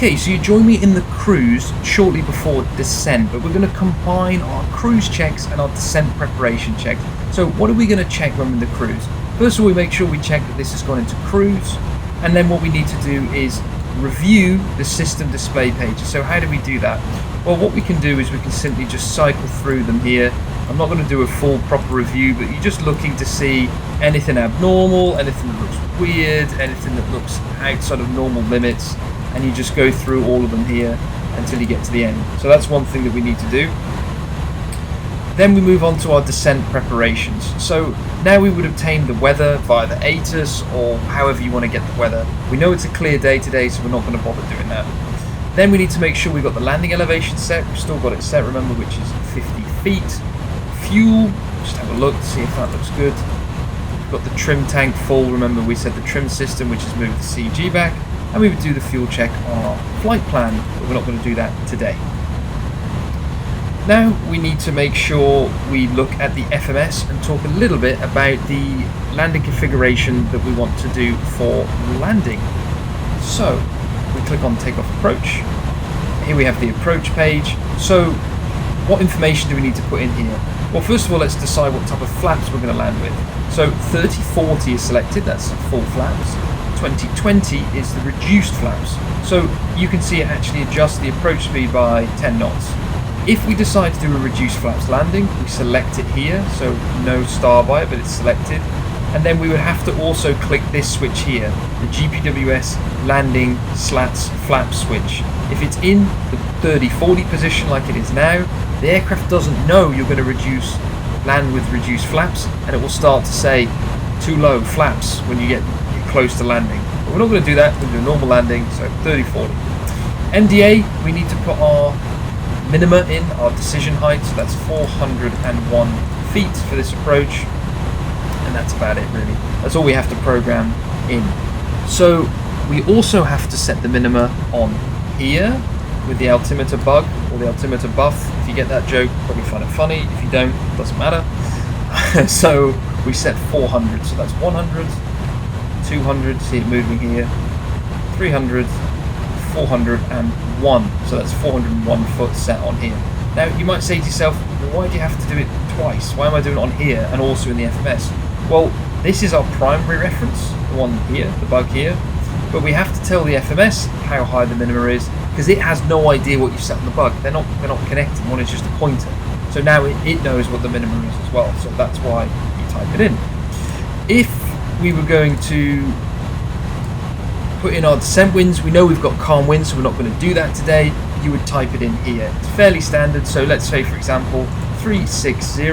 Okay, so you join me in the cruise shortly before descent, but we're going to combine our cruise checks and our descent preparation checks. So what are we going to check when we're in the cruise? First of all, we make sure we check that this has gone into cruise, and then what we need to do is review the system display pages. So how do we do that? Well, what we can do is we can simply just cycle through them here. I'm not going to do a full proper review, but you're just looking to see anything abnormal, anything that looks weird, anything that looks outside of normal limits, and you just go through all of them here until you get to the end. So that's one thing that we need to do. Then we move on to our descent preparations. So now we would obtain the weather via the ATIS or however you want to get the weather. We know it's a clear day today, so we're not going to bother doing that. Then we need to make sure we've got the landing elevation set. We've still got it set, remember, which is 50 feet. Fuel, just have a look to see if that looks good. We've got the trim tank full. Remember, we said the trim system, which has moved the CG back. And we would do the fuel check on our flight plan, but we're not going to do that today. Now we need to make sure we look at the FMS and talk a little bit about the landing configuration that we want to do for landing. So we click on takeoff approach. Here we have the approach page. So what information do we need to put in here? Well, first of all, let's decide what type of flaps we're going to land with. So 3040 is selected, that's full flaps. 2020 is the reduced flaps. So you can see it actually adjusts the approach speed by 10 knots. If we decide to do a reduced flaps landing, we select it here, so no star by it, but it's selected. And then we would have to also click this switch here, the GPWS landing slats flap switch. If it's in the 30-40 position like it is now, the aircraft doesn't know you're going to land with reduced flaps, and it will start to say too low flaps when you get close to landing. But we're not going to do that, we're going to do a normal landing, so 30-40. MDA, we need to put our minima in, our decision height, so that's 401 feet for this approach, and that's about it really. That's all we have to program in. So we also have to set the minima on here with the altimeter bug or the altimeter buff. If you get that joke, probably find it funny. If you don't, it doesn't matter. So we set 400, so that's 100, 200, see it moving here, 300, 401, so that's 401 foot set on here. Now you might say to yourself, well, why do you have to do it twice? Why am I doing it on here and also in the FMS? Well, this is our primary reference, the one here, the bug here, but we have to tell the FMS how high the minima is, because it has no idea what you've set on the bug. They're not connected, one is just a pointer. So now it knows what the minimum is as well, so that's why you type it in. If we were going to put in our descent winds, we know we've got calm winds, so we're not going to do that today. You would type it in here. It's fairly standard, so let's say for example 360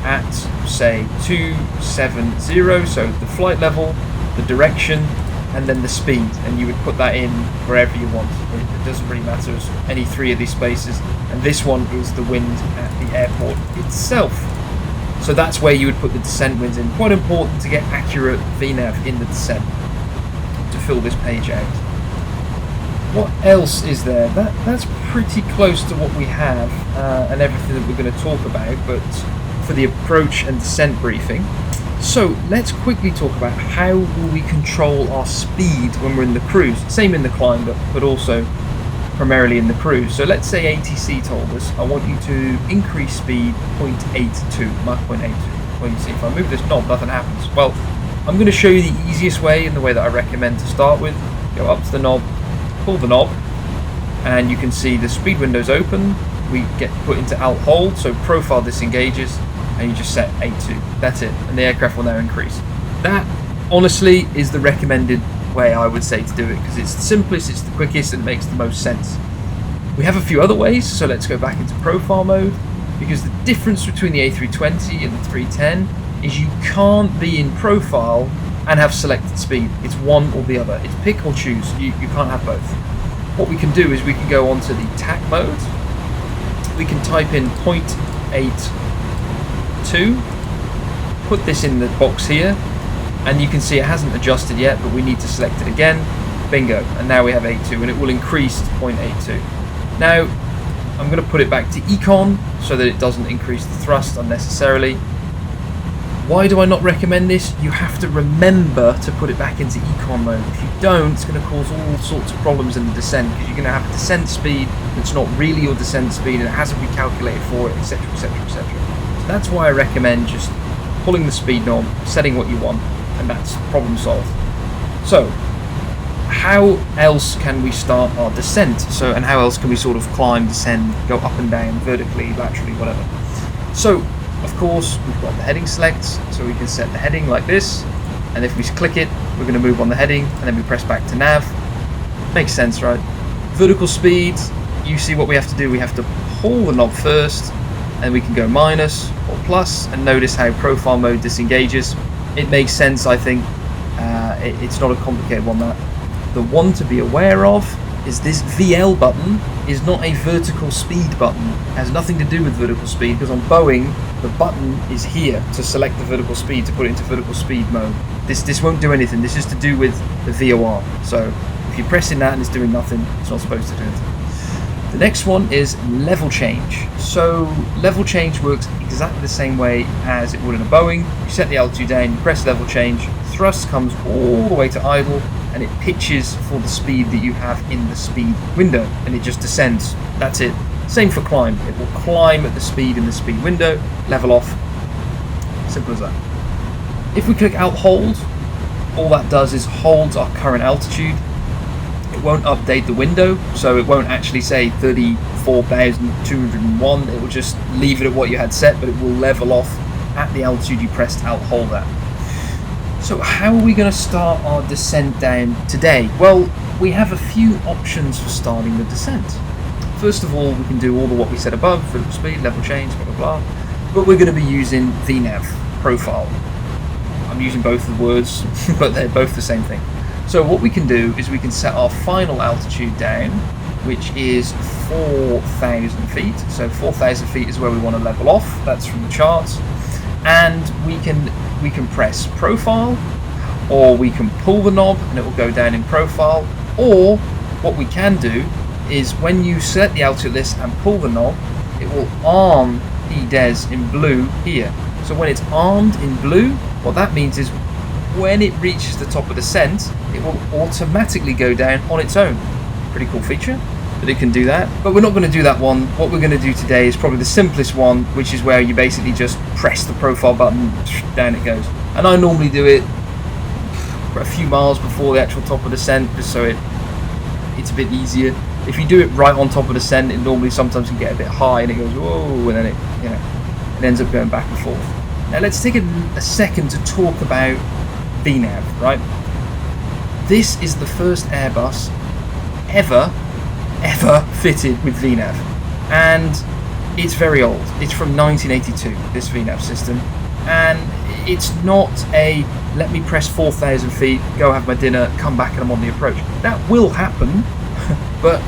at say 270, so the flight level, the direction, and then the speed, and you would put that in wherever you want. It doesn't really matter, it's any three of these spaces, and this one is the wind at the airport itself. So that's where you would put the descent winds in. Quite important to get accurate VNAV in the descent to fill this page out. What else is there? That's pretty close to what we have and everything that we're going to talk about, but for the approach and descent briefing. So let's quickly talk about how will we control our speed when we're in the cruise. Same in the climb, but also primarily in the cruise. So let's say ATC told us, I want you to increase speed 0.82, Mach 0.82. Well, you see, if I move this knob, nothing happens. Well, I'm going to show you the easiest way and the way that I recommend to start with. Go up to the knob, pull the knob, and you can see the speed window's open. We get put into alt hold, so profile disengages, and you just set A2. That's it, and the aircraft will now increase. That, honestly, is the recommended way I would say to do it, because it's the simplest, it's the quickest, and it makes the most sense. We have a few other ways, so let's go back into profile mode, because the difference between the A320 and the 310 is you can't be in profile and have selected speed. It's one or the other. It's pick or choose. You can't have both. What we can do is we can go onto the TAC mode. We can type in 0.82, put this in the box here, and you can see it hasn't adjusted yet, but we need to select it again. Bingo, and now we have 82, and it will increase to 0.82. Now I'm going to put it back to econ so that it doesn't increase the thrust unnecessarily. Why do I not recommend this? You have to remember to put it back into econ mode. If you don't, it's going to cause all sorts of problems in the descent, because you're going to have a descent speed that's not really your descent speed and it hasn't been calculated for it, etc, etc, etc. So that's why I recommend just pulling the speed knob, setting what you want, and that's problem solved. So how else can we start our descent? And how else can we sort of climb, descend, go up and down, vertically, laterally, whatever? So of course, we've got the heading select, so we can set the heading like this, and if we click it, we're going to move on the heading, and then we press back to nav. Makes sense, right? Vertical speed, you see what we have to do. We have to pull the knob first, and we can go minus or plus, and notice how profile mode disengages. It makes sense, I think. It's not a complicated one. That the one to be aware of is this VL button is not a vertical speed button. It has nothing to do with vertical speed, because on Boeing the button is here to select the vertical speed, to put it into vertical speed mode. This won't do anything. This is to do with the VOR. So if you're pressing that and it's doing nothing, it's not supposed to do anything. The next one is level change. So level change works exactly the same way as it would in a Boeing. You set the altitude down, you press level change, thrust comes all the way to idle, and it pitches for the speed that you have in the speed window, and it just descends. That's it. Same for climb. It will climb at the speed in the speed window, level off. Simple as that. If we click Alt Hold, all that does is holds our current altitude. It won't update the window, so it won't actually say 34,201. It will just leave it at what you had set, but it will level off at the altitude you pressed Alt Hold at. So how are we going to start our descent down today? Well, we have a few options for starting the descent. First of all, we can do all of what we said above, vertical speed, level change, blah, blah, blah. But we're going to be using VNAV, profile. I'm using both the words, but they're both the same thing. So what we can do is we can set our final altitude down, which is 4,000 feet. So 4,000 feet is where we want to level off. That's from the charts. And we can press profile, or we can pull the knob and it will go down in profile. Or what we can do is when you select the altitude list and pull the knob, it will arm EDES in blue here. So when it's armed in blue, what that means is when it reaches the top of the descent, it will automatically go down on its own. Pretty cool feature, but it can do that. But we're not going to do that one. What we're going to do today is probably the simplest one, which is where you basically just press the profile button, down it goes. And I normally do it a few miles before the actual top of the descent, just so it's a bit easier. If you do it right on top of the descent, it normally sometimes can get a bit high and it goes whoa, and then it ends up going back and forth. Now let's take a second to talk about VNAV, right? This is the first Airbus ever fitted with VNAV, and it's very old. It's from 1982, this VNAV system, and it's not a let me press 4,000 feet, go have my dinner, come back and I'm on the approach. That will happen, but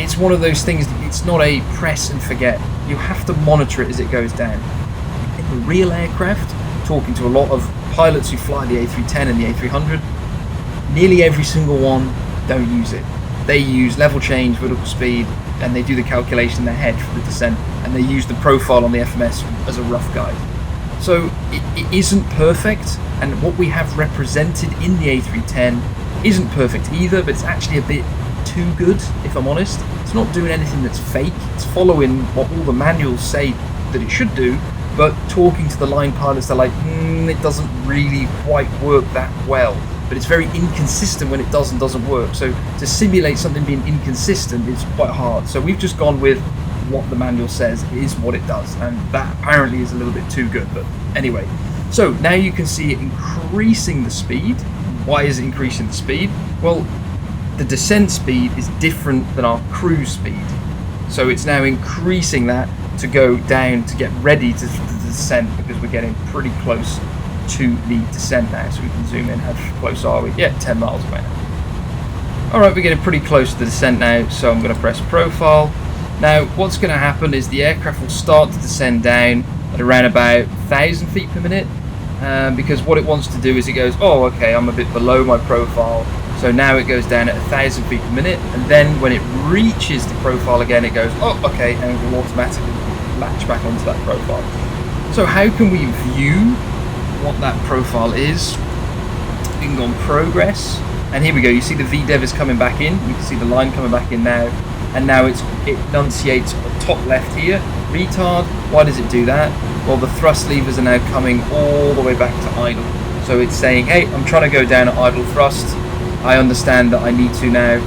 it's one of those things, it's not a press and forget. You have to monitor it as it goes down. In the real aircraft, talking to a lot of pilots who fly the A310 and the A300, nearly every single one don't use it. They use level change, vertical speed, and they do the calculation in their head for the descent, and they use the profile on the FMS as a rough guide. So it isn't perfect, and what we have represented in the A310 isn't perfect either, but it's actually a bit too good, if I'm honest. It's not doing anything that's fake. It's following what all the manuals say that it should do, but talking to the line pilots, they're like, it doesn't really quite work that well. But it's very inconsistent when it does and doesn't work. So to simulate something being inconsistent is quite hard. So we've just gone with what the manual says is what it does, and that apparently is a little bit too good. But anyway, so now you can see it increasing the speed. Why is it increasing the speed? Well, the descent speed is different than our cruise speed, so it's now increasing that to go down to get ready to descend, because we're getting pretty close to the descent now. So we can zoom in. How close are we? Yeah, 10 miles away now. Alright, we're getting pretty close to the descent now, so I'm going to press profile. Now what's going to happen is the aircraft will start to descend down at around about 1,000 feet per minute, because what it wants to do is it goes, oh okay, I'm a bit below my profile, so now it goes down at 1,000 feet per minute, and then when it reaches the profile again, it goes, oh okay, and it will automatically latch back onto that profile. So how can we view what that profile is? We can go on progress, and here we go. You see the VDEV is coming back in. You can see the line coming back in now, and now it enunciates on the top left here. Retard. Why does it do that? Well, the thrust levers are now coming all the way back to idle. So it's saying, hey, I'm trying to go down at idle thrust. I understand that I need to now,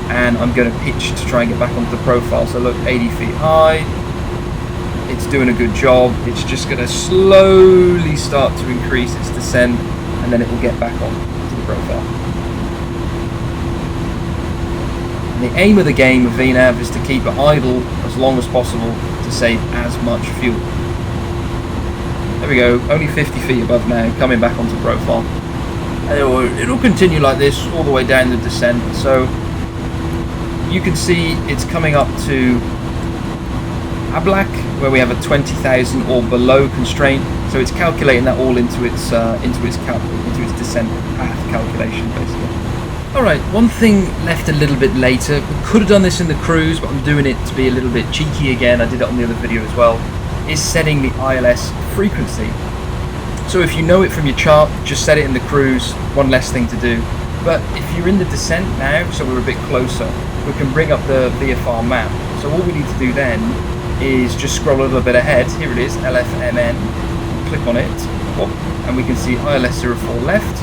and I'm going to pitch to try and get back onto the profile. So look, 80 feet high. It's doing a good job. It's just going to slowly start to increase its descent, and then it will get back on to the profile. And the aim of the game of VNAV is to keep it idle as long as possible to save as much fuel. There we go, only 50 feet above now, coming back onto profile. And it'll continue like this all the way down the descent. So you can see it's coming up to Ablac, where we have a 20,000 or below constraint. So it's calculating that all into its descent path calculation, basically. All right, one thing left a little bit later. We could have done this in the cruise, but I'm doing it to be a little bit cheeky again. I did it on the other video as well. Is setting the ILS frequency. So if you know it from your chart, just set it in the cruise. One less thing to do. But if you're in the descent now, so we're a bit closer, we can bring up the VFR map. So all we need to do then is just scroll a little bit ahead. Here it is, LFMN. Click on it, and we can see ILS 04 left,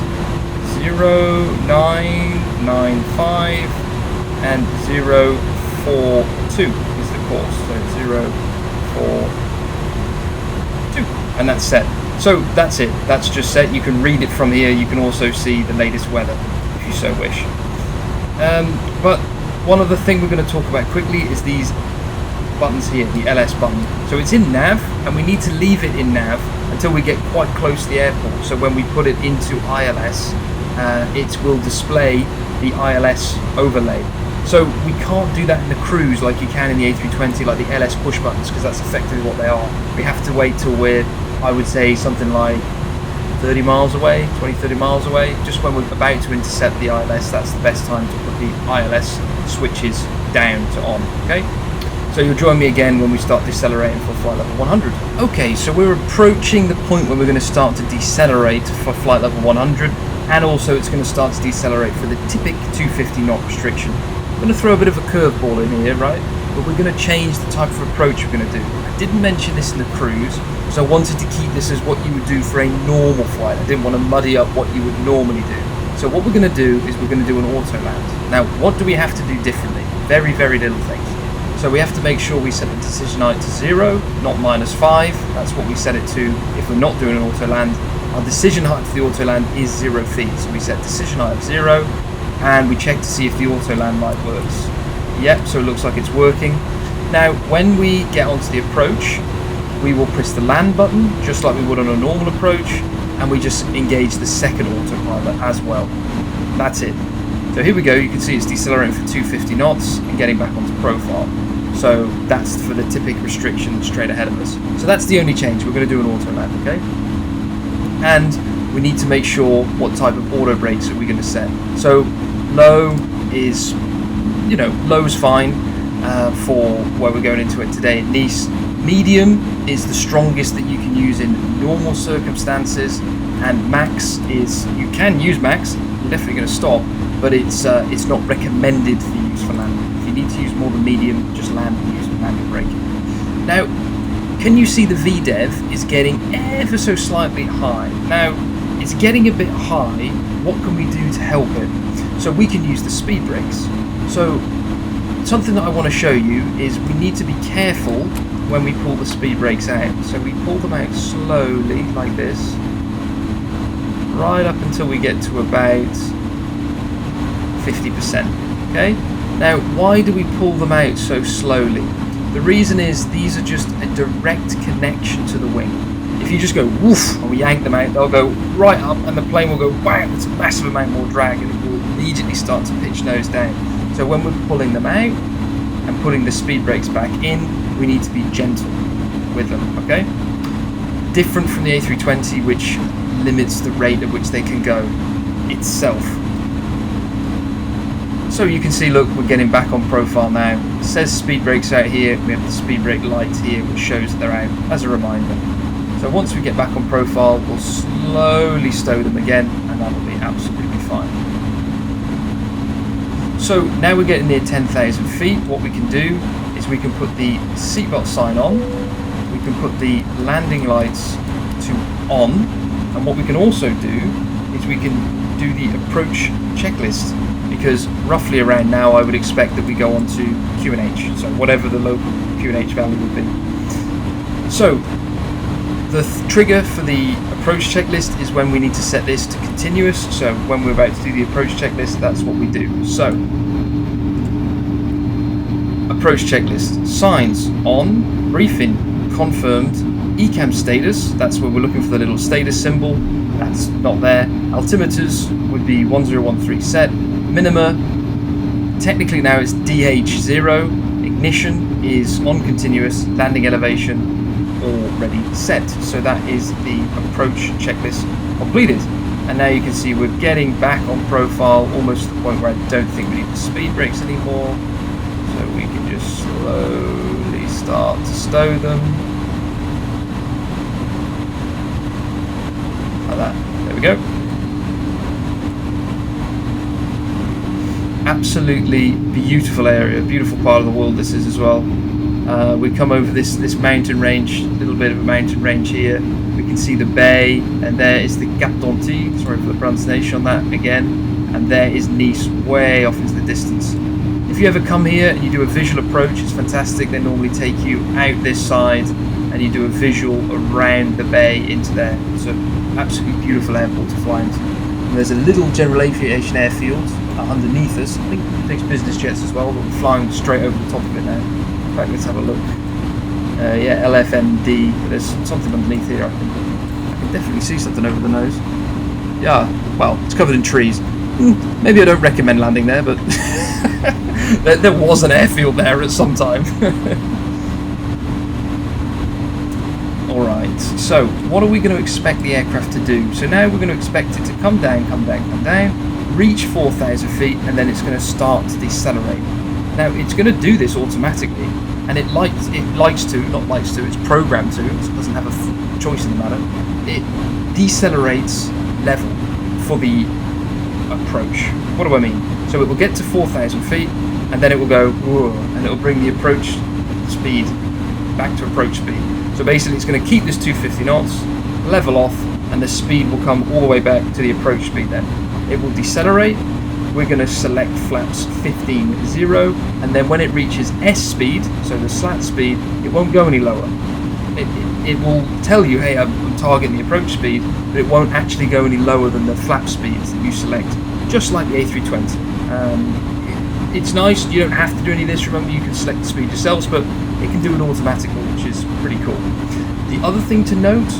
0995, and 042 is the course. So 042, and that's set. So that's it. That's just set. You can read it from here. You can also see the latest weather if you so wish. But one other thing we're going to talk about quickly is these buttons here, the LS button. So it's in nav, and we need to leave it in nav until we get quite close to the airport. So when we put it into ILS, it will display the ILS overlay. So we can't do that in the cruise like you can in the A320, like the LS push buttons, because that's effectively what they are. We have to wait till we're, I would say, something like 30 miles away, 20-30 miles away. Just when we're about to intercept the ILS, that's the best time to put the ILS switches down to on, okay? So you'll join me again when we start decelerating for flight level 100. Okay, so we're approaching the point where we're going to start to decelerate for flight level 100, and also it's going to start to decelerate for the typical 250 knot restriction. I'm going to throw a bit of a curveball in here, right? But we're going to change the type of approach we're going to do. I didn't mention this in the cruise, so I wanted to keep this as what you would do for a normal flight. I didn't want to muddy up what you would normally do. So what we're going to do is we're going to do an Autoland. Now, what do we have to do differently? Very, very little things. So we have to make sure we set the decision height to 0, not -5. That's what we set it to if we're not doing an Autoland. Our decision height for the Autoland is 0 feet. So we set decision height of 0, and we check to see if the Autoland light works. Yep, so it looks like it's working. Now, when we get onto the approach, we will press the land button, just like we would on a normal approach, and we just engage the second autopilot as well. That's it. So here we go, you can see it's decelerating for 250 knots and getting back onto profile. So that's for the typical restriction straight ahead of us. So that's the only change. We're going to do an Autoland, okay? And we need to make sure what type of auto brakes are we going to set. So low is, low is fine for where we're going into it today in Nice. Medium is the strongest that you can use in normal circumstances, and max is, you can use max, you're definitely going to stop, but it's not recommended for use for landing. If you need to use more than medium, just land and use manual braking. Now, can you see the VDEV is getting ever so slightly high? Now, it's getting a bit high. What can we do to help it? So we can use the speed brakes. So something that I want to show you is we need to be careful when we pull the speed brakes out. So we pull them out slowly like this, right up until we get to about 50%, okay? Now, why do we pull them out so slowly? The reason is these are just a direct connection to the wing. If you just go woof and we yank them out, they'll go right up and the plane will go wham, it's a massive amount more drag and it will immediately start to pitch nose down. So when we're pulling them out and putting the speed brakes back in, we need to be gentle with them, okay? Different from the A320, which limits the rate at which they can go itself. So you can see, look, we're getting back on profile now. It says speed brakes out here. We have the speed brake light here, which shows that they're out as a reminder. So once we get back on profile, we'll slowly stow them again, and that'll be absolutely fine. So now we're getting near 10,000 feet. What we can do is we can put the seatbelt sign on, we can put the landing lights to on, and what we can also do is we can do the approach checklist, because roughly around now I would expect that we go on to QNH, so whatever the local QNH value would be. So the trigger for the approach checklist is when we need to set this to continuous. So when we're about to do the approach checklist, that's what we do. So approach checklist, signs on, briefing confirmed, ECAM status, that's where we're looking for the little status symbol, that's not there. Altimeters would be 1013 set, minima, technically now it's DH0, ignition is on continuous, landing elevation already set. So that is the approach checklist completed. And now you can see we're getting back on profile, almost to the point where I don't think we need the speed brakes anymore. So we can just slowly start to stow them. Like that. There we go. Absolutely beautiful area, beautiful part of the world this is as well. We come over this mountain range, a little bit of a mountain range here. We can see the bay, and there is the Cap d'Antilles, sorry for the pronunciation on that again, and there is Nice way off into the distance. If you ever come here and you do a visual approach, it's fantastic. They normally take you out this side and you do a visual around the bay into there. It's an absolutely beautiful airport to fly into. And there's a little general aviation airfield underneath us. I think it takes business jets as well, but we're flying straight over the top of it now. In fact, let's have a look. Yeah, LFMD. There's something underneath here, I think. I can definitely see something over the nose. Yeah, well, it's covered in trees. Maybe I don't recommend landing there, but there was an airfield there at some time. Alright, so what are we going to expect the aircraft to do? So now we're going to expect it to come down, reach 4,000 feet, and then it's going to start to decelerate. Now, it's going to do this automatically, and it's programmed to, so it doesn't have a choice in the matter. It decelerates level for the approach. What do I mean? So it will get to 4,000 feet, and then it will go, whoa, and it will bring the approach speed back to approach speed. So basically it's going to keep this 250 knots, level off, and the speed will come all the way back to the approach speed then. It will decelerate. We're going to select flaps 15-0, and then when it reaches S speed, so the slat speed, it won't go any lower. It will tell you, hey, I'm targeting the approach speed, but it won't actually go any lower than the flap speeds that you select, just like the A320. It's nice, you don't have to do any of this, remember you can select the speed yourselves, but it can do it automatically, which is pretty cool. The other thing to note,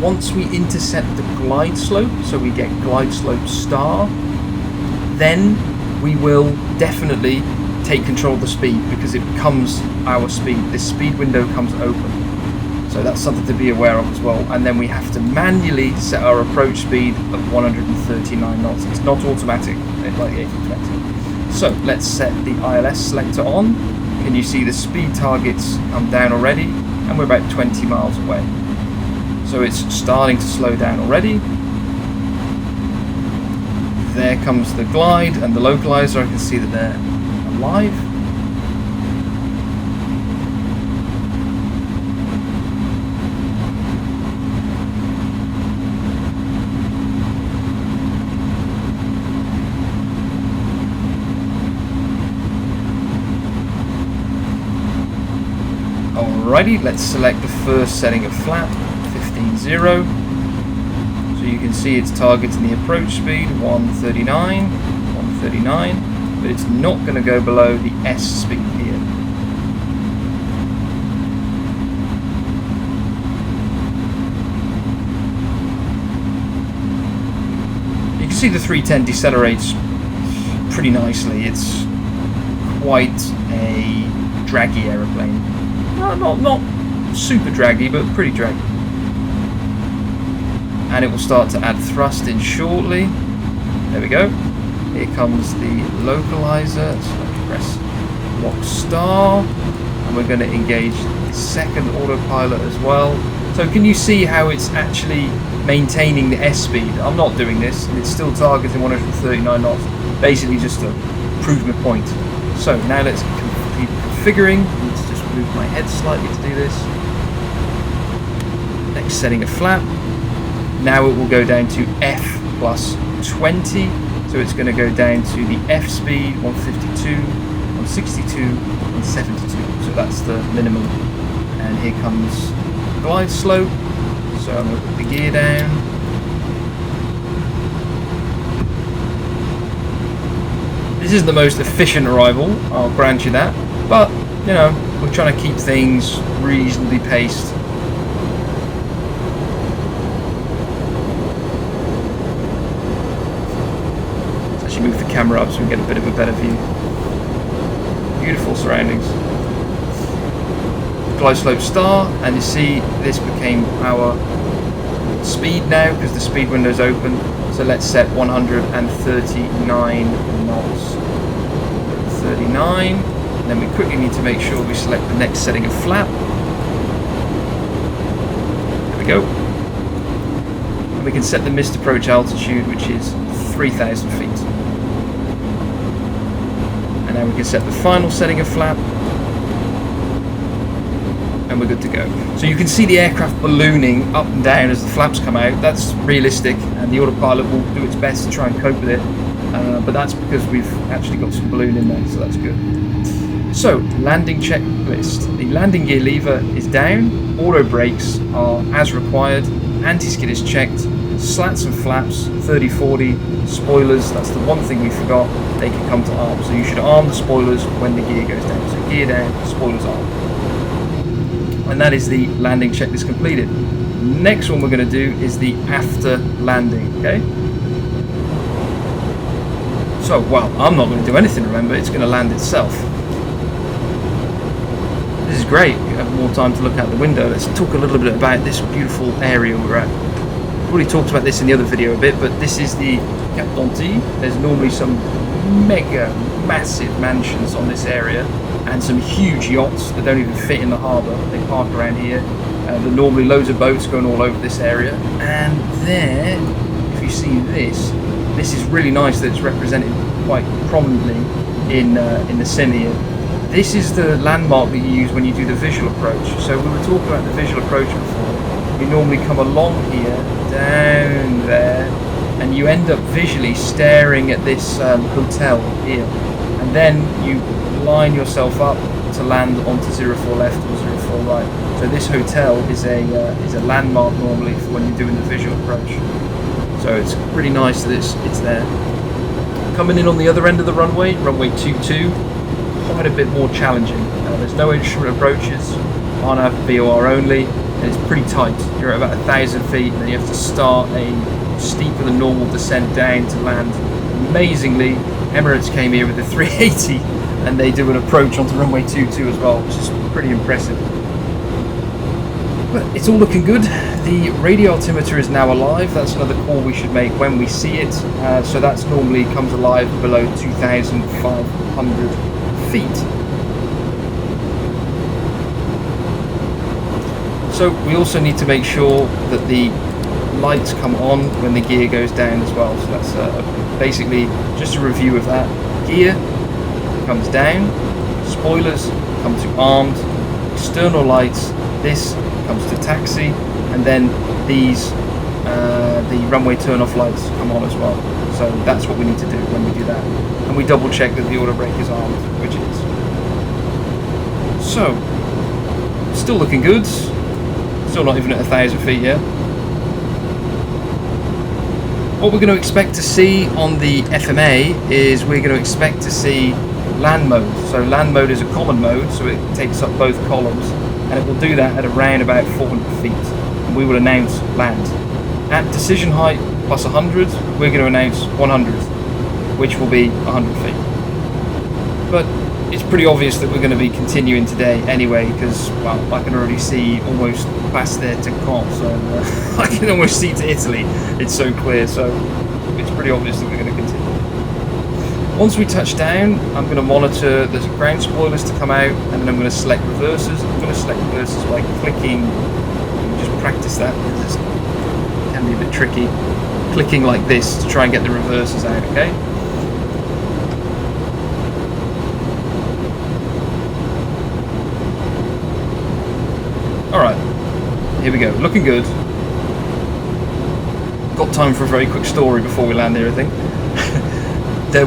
once we intercept the glide slope, so we get glide slope star, then we will definitely take control of the speed, because it becomes our speed. This speed window comes open. So that's something to be aware of as well. And then we have to manually set our approach speed of 139 knots. It's not automatic like the A320. So let's set the ILS selector on. Can you see the speed targets come down already? And we're about 20 miles away. So it's starting to slow down already. There comes the glide and the localizer. I can see that they're alive. Alrighty, let's select the first setting of flap, 15-0. So you can see it's targeting the approach speed, 139, but it's not going to go below the S speed here. You can see the 310 decelerates pretty nicely. It's quite a draggy aeroplane. Not super draggy, but pretty draggy. And it will start to add thrust in shortly. There we go. Here comes the localizer. So I can press lock star, and we're going to engage the second autopilot as well. So can you see how it's actually maintaining the S speed? I'm not doing this, and it's still targeting 139 knots, basically just to prove my point. So now let's keep configuring. I need to just move my head slightly to do this. Next setting a flap. Now it will go down to F plus 20. So it's going to go down to the F speed, 152, 162, and 72. So that's the minimum. And here comes glide slope. So I'm going to put the gear down. This isn't the most efficient arrival, I'll grant you that. But, you know, we're trying to keep things reasonably paced. Move the camera up so we get a bit of a better view. Beautiful surroundings. Glide slope star, and you see this became our speed now because the speed window's open. So let's set 139 knots. 39. And then we quickly need to make sure we select the next setting of flap. There we go. And we can set the missed approach altitude, which is 3,000 feet. Now we can set the final setting of flap, and we're good to go. So you can see the aircraft ballooning up and down as the flaps come out. That's realistic, and the autopilot will do its best to try and cope with it, but that's because we've actually got some balloon in there, so that's good. So, landing checklist. The landing gear lever is down, auto brakes are as required, anti-skid is checked, slats and flaps, 30-40, spoilers, that's the one thing we forgot, they can come to arm. So you should arm the spoilers when the gear goes down. So gear down, spoilers arm. And that is the landing checklist completed. Next one we're going to do is the after landing, okay? So, well, I'm not going to do anything, remember, it's going to land itself. This is great, we have more time to look out the window. Let's talk a little bit about this beautiful area we're at. I've already talked about this in the other video a bit, but this is the Cap d'Antilles. There's normally some mega massive mansions on this area and some huge yachts that don't even fit in the harbour. They park around here. There are normally loads of boats going all over this area. And there, if you see this is really nice that it's represented quite prominently in the scene here. This is the landmark that you use when you do the visual approach. So we were talking about the visual approach before. You normally come along here, down there, and you end up visually staring at this hotel here, and then you line yourself up to land onto 04 left or 04 right. So this hotel is a landmark normally for when you're doing the visual approach. So it's pretty nice that it's there. Coming in on the other end of the runway, runway 22, quite a bit more challenging. There's no instrument approaches, RNAV VOR only. And it's pretty tight. You're at about 1,000 feet, and then you have to start a steeper than normal descent down to land. Amazingly, Emirates came here with the 380, and they do an approach onto runway 22 as well, which is pretty impressive. But it's all looking good. The radio altimeter is now alive. That's another call we should make when we see it. So that's normally comes alive below 2,500 feet. So we also need to make sure that the lights come on when the gear goes down as well. So that's basically just a review of that. Gear comes down, spoilers come to armed, external lights, this comes to taxi, and then these, the runway turn-off lights come on as well. So that's what we need to do when we do that. And we double check that the auto brake is armed, which it is. So, still looking good. Still not even at 1,000 feet yet. What we're going to expect to see on the FMA is we're going to expect to see land mode. So land mode is a common mode, so it takes up both columns, and it will do that at around about 400 feet. And we will announce land. At decision height plus 100, we're going to announce 100, which will be 100 feet. But it's pretty obvious that we're going to be continuing today anyway, because, well, I can already see almost past there to Caen, so I can almost see to Italy. It's so clear, so it's pretty obvious that we're going to continue. Once we touch down, I'm going to monitor the ground spoilers to come out, and then I'm going to select reversers. I'm going to select reversers by clicking just practice that because it can be a bit tricky. Clicking like this to try and get the reverses out, okay? Alright, here we go, looking good. Got time for a very quick story before we land here, I think.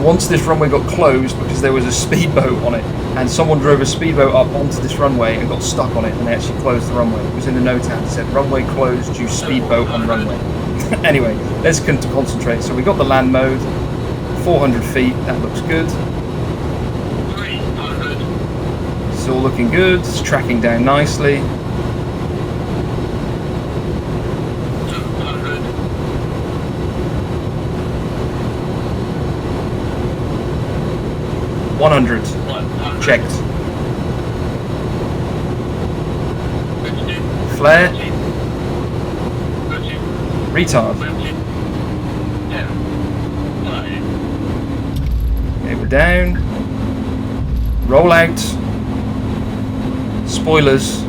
Once this runway got closed because there was a speedboat on it, and someone drove a speedboat up onto this runway and got stuck on it, and they actually closed the runway. It was in the note tab, it said runway closed due speedboat on runway. Anyway, let's concentrate. So we got the land mode, 400 feet, that looks good. 300. It's all looking good, it's tracking down nicely. 200. 100. 100. Checked. 50. Flare. 30. Retard. 20. 10. 9. Okay, we're down. Roll out. Spoilers.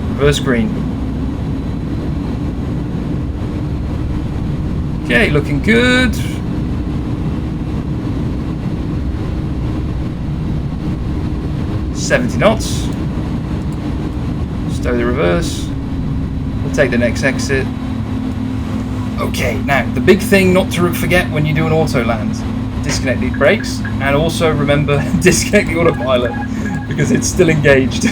Reverse green. Okay, looking good. $70 knots. Stow the reverse. We'll take the next exit. Okay, now the big thing not to forget when you do an Autoland: disconnect the brakes, and also remember disconnect the autopilot because it's still engaged.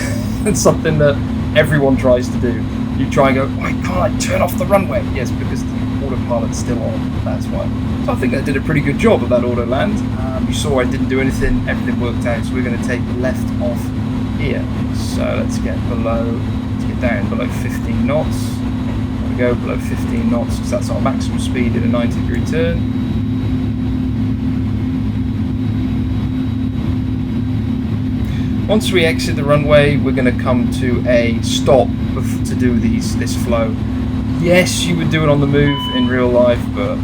It's something that everyone tries to do. You try and go, why can't I turn off the runway? Yes, because the autopilot's still on. That's why. So I think I did a pretty good job of that Autoland. You saw I didn't do anything. Everything worked out. So we're going to take left off here. So let's get down below 15 knots. There we go, below 15 knots because that's our maximum speed in a 90-degree turn. Once we exit the runway, we're going to come to a stop to do this flow. Yes, you would do it on the move in real life, but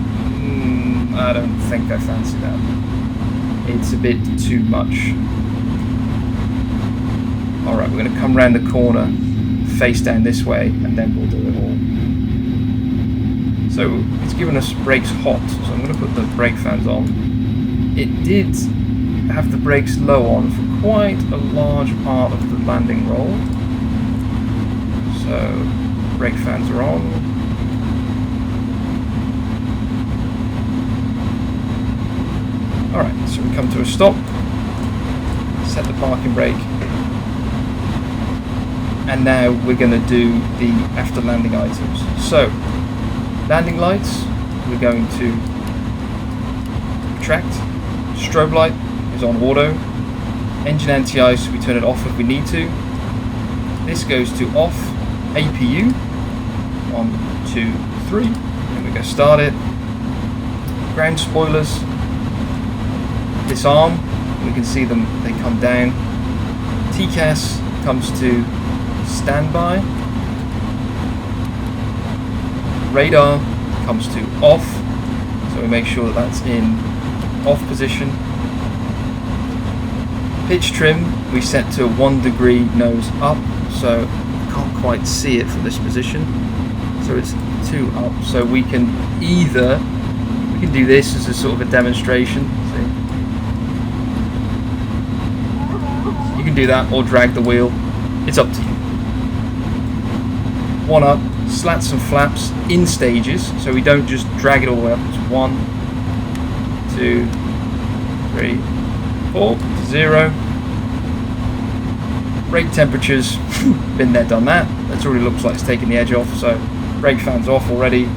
I don't think I fancy that. It's a bit too much. Alright, we're going to come around the corner, face down this way, and then we'll do it all. So it's given us brakes hot, so I'm going to put the brake fans on. It did have the brakes low on for quite a large part of the landing roll. So brake fans are on. Alright, so we come to a stop, set the parking brake, and now we're going to do the after landing items. So, landing lights, we're going to retract. Strobe light is on auto. Engine anti-ice, we turn it off if we need to. This goes to off. APU, 1, 2, 3. Then we go start it. Ground spoilers, disarm. We can see them, they come down. TCAS comes to standby. Radar comes to off, so we make sure that that's in off position. Pitch trim we set to 1 degree nose up, so you can't quite see it from this position, so it's 2 up. So we can do this as a sort of a demonstration. See? You can do that or drag the wheel, it's up to you. 1 up, slats and flaps in stages, so we don't just drag it all the way up. It's 1, 2, 3, 4, 0. Brake temperatures, been there, done that. That already looks like it's taking the edge off, so brake fans off already.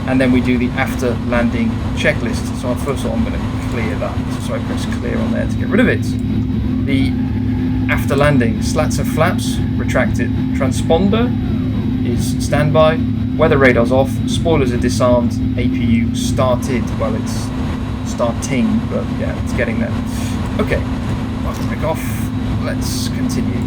And then we do the after landing checklist. So first of all, I'm going to clear that. So I press clear on there to get rid of it. The after landing, slats and flaps, retracted. Transponder is standby. Weather radar's off. Spoilers are disarmed. APU started. Well, it's starting, but yeah, it's getting there. Okay, parking brake off. Let's continue.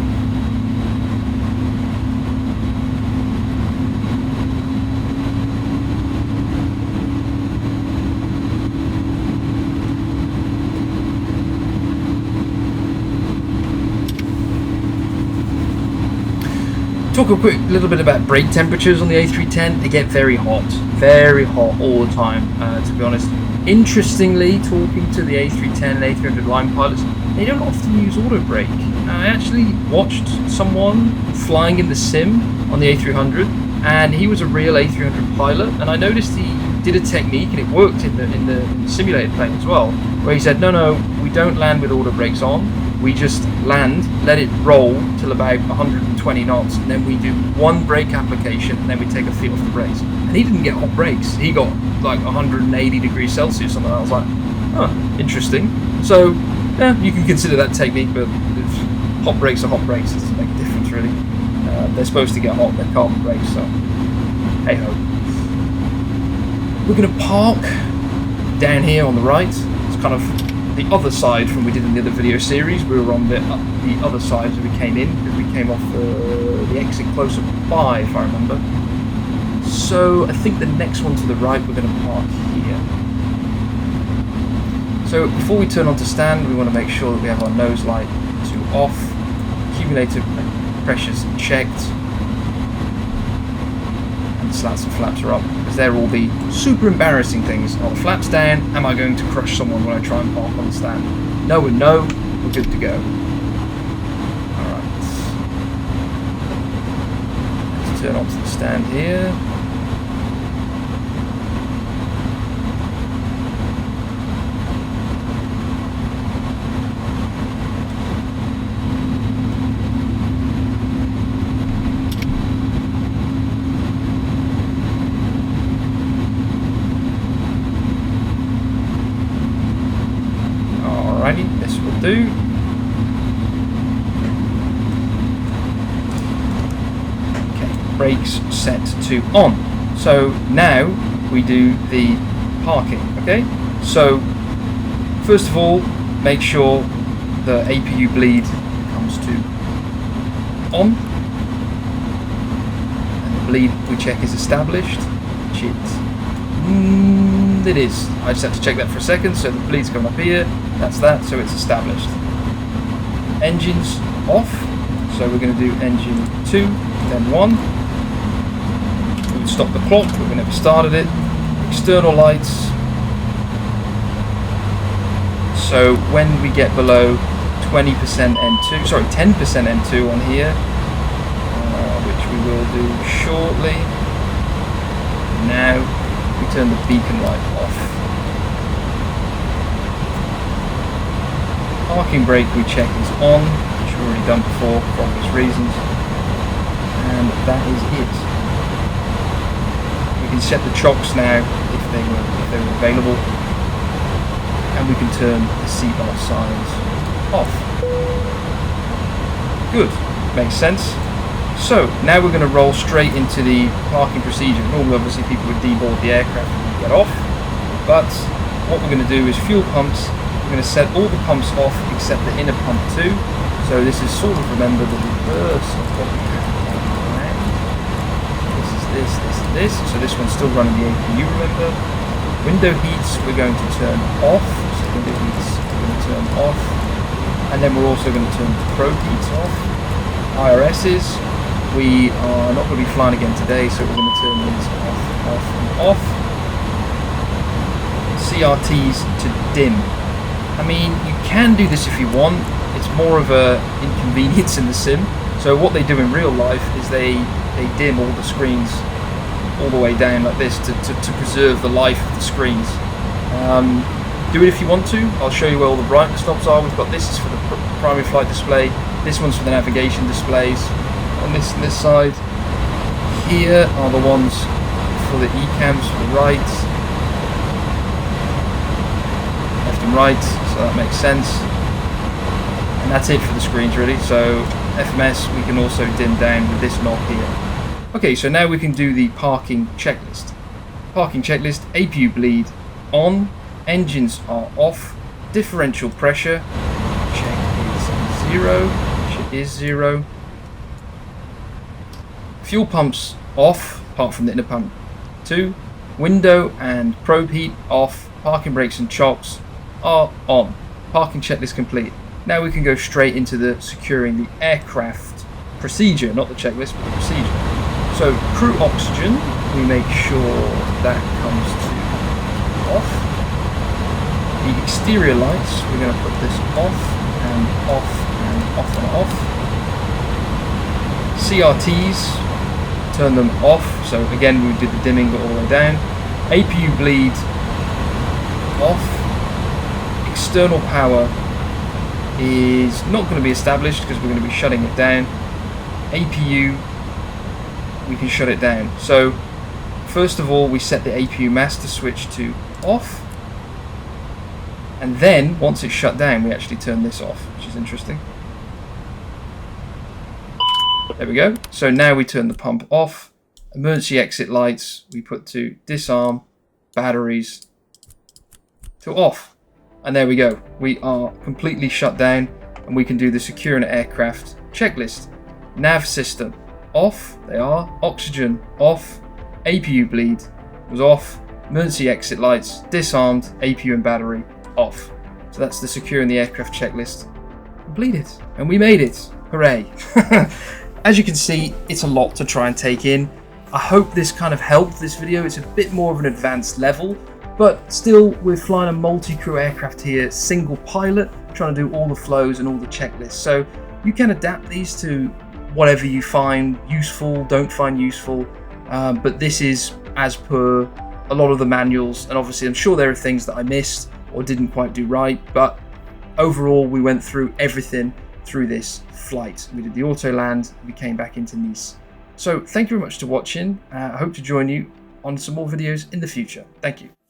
talk a quick little bit about brake temperatures on the A310. They get very hot all the time, to be honest. Interestingly, talking to the A310 and A300 line pilots, they don't often use auto brake. I actually watched someone flying in the sim on the A300, and he was a real A300 pilot, and I noticed he did a technique, and it worked in the simulated plane as well, where he said, no, we don't land with auto brakes on. We just land, let it roll till about 120 knots, and then we do one brake application, and then we take a feel for the brakes. And he didn't get hot brakes. He got like 180 degrees Celsius on that. I was like, oh, interesting. So, yeah, you can consider that technique, but hot brakes are hot brakes. It doesn't make a difference, really. They're supposed to get hot, they're carbon brakes, so hey-ho. We're going to park down here on the right. It's kind of the other side from we did in the other video series. We were on the other side as we came in, because we came off the exit closer by, if I remember. So I think the next one to the right we're going to park here. So before we turn on to stand, we want to make sure that we have our nose light to off, accumulator pressures checked, and the slats and flaps are up, because they're all the super embarrassing things. Are the flaps down? Am I going to crush someone when I try and park on the stand? No and no, we're good to go. Alright. Let's turn onto the stand here. This will do. Okay, brakes set to on. So now we do the parking, okay? So first of all, make sure the APU bleed comes to on. And the bleed we check is established, which it is. I just have to check that for a second. So the bleed's coming up here. That's that, so it's established. Engines off, so we're going to do engine 2, then 1. We would stop the clock, but we never started it. External lights. So when we get below 20% N2, sorry, 10% N2 on here, which we will do shortly. Now we turn the beacon light off. Parking brake we check is on, which we've already done before for obvious reasons, and that is it. We can set the chocks now if they were available, and we can turn the seatbelt signs off. Good, makes sense. So now we're going to roll straight into the parking procedure. Normally, obviously, people would deboard the aircraft and get off, but what we're going to do is fuel pumps. We're going to set all the pumps off except the inner pump 2. So this is sort of, remember, the reverse of what we have planned. This is this, and this. So this one's still running the APU, remember. Window heats we're going to turn off. So window heats we're going to turn off. And then we're also going to turn the probe heats off. IRSs, we are not going to be flying again today, so we're going to turn these off, off, and off. CRTs to dim. I mean, you can do this if you want. It's more of a inconvenience in the sim. So what they do in real life is they dim all the screens all the way down like this to preserve the life of the screens. Do it if you want to. I'll show you where all the brightness knobs are. We've got this is for the primary flight display. This one's for the navigation displays. On this side. Here are the ones for the ECAMs for the right. Left and right, so that makes sense. And that's it for the screens really. So FMS we can also dim down with this knob here. Okay, so now we can do the parking checklist. Parking checklist, APU bleed on, engines are off, differential pressure, check is 0, check is 0. Fuel pumps off, apart from the inner pump 2. Window and probe heat off. Parking brakes and chocks are on. Parking checklist complete. Now we can go straight into the securing the aircraft procedure, not the checklist, but the procedure. So crew oxygen, we make sure that comes to off. The exterior lights, we're going to put this off and off and off and off. CRTs, turn them off. So again, we did the dimming but all the way down. APU bleed off. External power is not going to be established because we're going to be shutting it down. APU, we can shut it down. So first of all, we set the APU master switch to off, and then once it's shut down, we actually turn this off, which is interesting. There we go. So now we turn the pump off. Emergency exit lights we put to disarm, batteries to off. And there we go. We are completely shut down, and we can do the secure an aircraft checklist. Nav system off, they are. Oxygen off. APU bleed was off. Emergency exit lights disarmed. APU and battery off. So that's the secure in the aircraft checklist completed. And we made it. Hooray. As you can see, it's a lot to try and take in. I hope this kind of helped this video. It's a bit more of an advanced level, but still we're flying a multi-crew aircraft here, single pilot, trying to do all the flows and all the checklists. So you can adapt these to whatever you find useful, don't find useful, but this is as per a lot of the manuals, and obviously I'm sure there are things that I missed or didn't quite do right, but overall we went through everything through this flight. We did the Autoland, we came back into Nice. So thank you very much for watching. I hope to join you on some more videos in the future. Thank you.